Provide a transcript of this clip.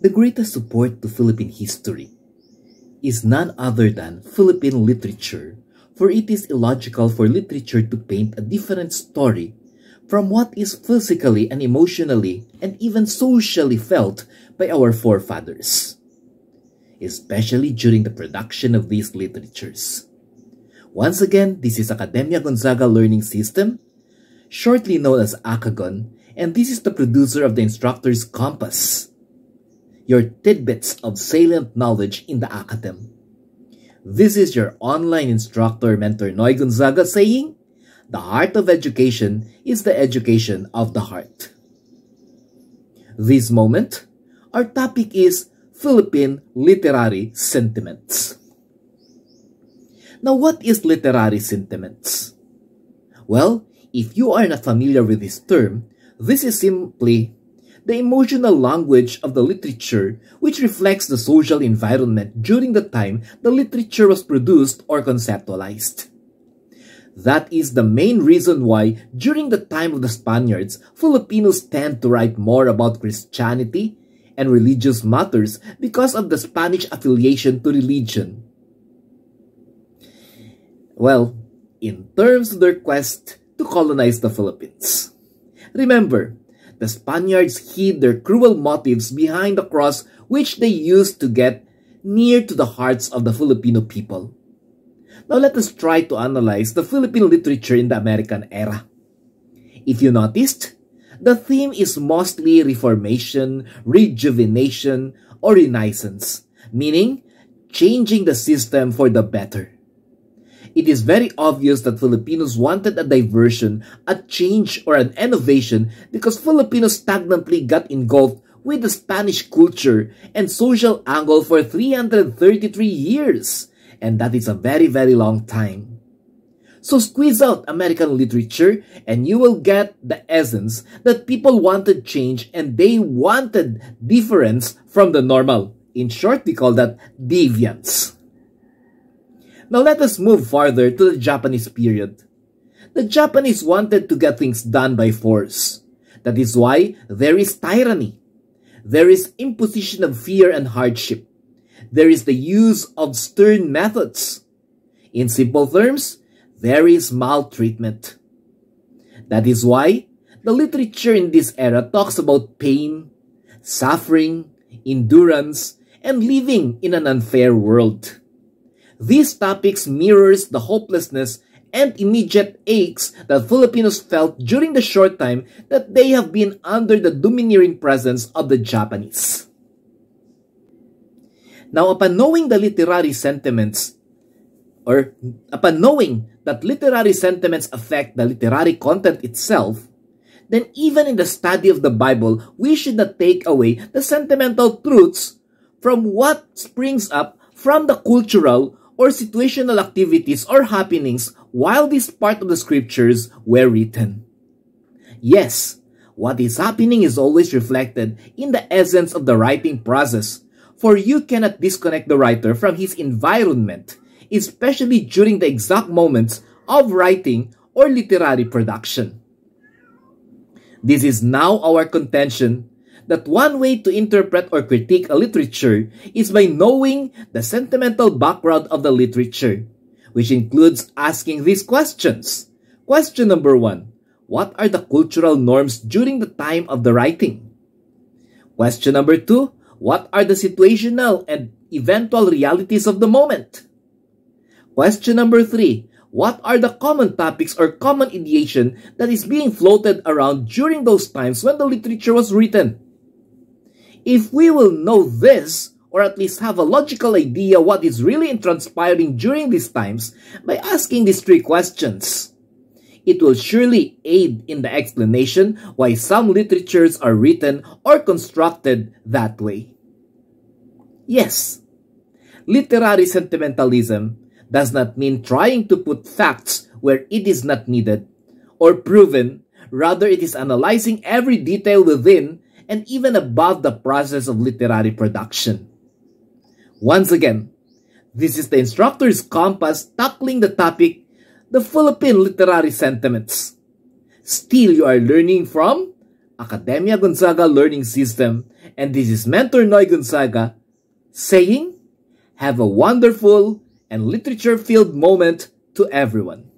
The greatest support to Philippine history is none other than Philippine literature, for it is illogical for literature to paint a different story from what is physically and emotionally and even socially felt by our forefathers, especially during the production of these literatures. Once again, this is Academia Gonzaga Learning System, shortly known as AcaGon, and this is the producer of the Instructor's Compass, your tidbits of salient knowledge in the academ. This is your online instructor mentor Noy Gonzaga saying, the heart of education is the education of the heart. This moment, our topic is Philippine literary sentiments. Now, what is literary sentiments? Well, if you are not familiar with this term, this is simply the emotional language of the literature which reflects the social environment during the time the literature was produced or conceptualized. That is the main reason why, during the time of the Spaniards, Filipinos tend to write more about Christianity and religious matters because of the Spanish affiliation to religion. Well, in terms of their quest to colonize the Philippines. Remember, the Spaniards hid their cruel motives behind the cross which they used to get near to the hearts of the Filipino people. Now let us try to analyze the Philippine literature in the American era. If you noticed, the theme is mostly reformation, rejuvenation, or renaissance, meaning changing the system for the better. It is very obvious that Filipinos wanted a diversion, a change, or an innovation because Filipinos stagnantly got engulfed with the Spanish culture and social angle for 333 years, and that is a very, very long time. So squeeze out American literature and you will get the essence that people wanted change and they wanted difference from the normal. In short, we call that deviance. Now let us move farther to the Japanese period. The Japanese wanted to get things done by force. That is why there is tyranny. There is imposition of fear and hardship. There is the use of stern methods. In simple terms, there is maltreatment. That is why the literature in this era talks about pain, suffering, endurance, and living in an unfair world. These topics mirrors the hopelessness and immediate aches that Filipinos felt during the short time that they have been under the domineering presence of the Japanese. Now, upon knowing the literary sentiments, or upon knowing that literary sentiments affect the literary content itself, then even in the study of the Bible, we should not take away the sentimental truths from what springs up from the cultural or situational activities or happenings while this part of the scriptures were written. Yes, what is happening is always reflected in the essence of the writing process, for you cannot disconnect the writer from his environment, especially during the exact moments of writing or literary production. This is now our contention that one way to interpret or critique a literature is by knowing the sentimental background of the literature, which includes asking these questions. Question number 1. What are the cultural norms during the time of the writing? Question number 2. What are the situational and eventual realities of the moment? Question number 3. What are the common topics or common ideation that is being floated around during those times when the literature was written? If we will know this, or at least have a logical idea what is really transpiring during these times by asking these 3 questions, it will surely aid in the explanation why some literatures are written or constructed that way. Yes, literary sentimentalism does not mean trying to put facts where it is not needed or proven. Rather, it is analyzing every detail within and even above the process of literary production. Once again, this is the Instructor's Compass tackling the topic, the Philippine literary sentiments. Still, you are learning from Academia Gonzaga Learning System, and this is Mentor Noy Gonzaga saying, have a wonderful and literature-filled moment to everyone.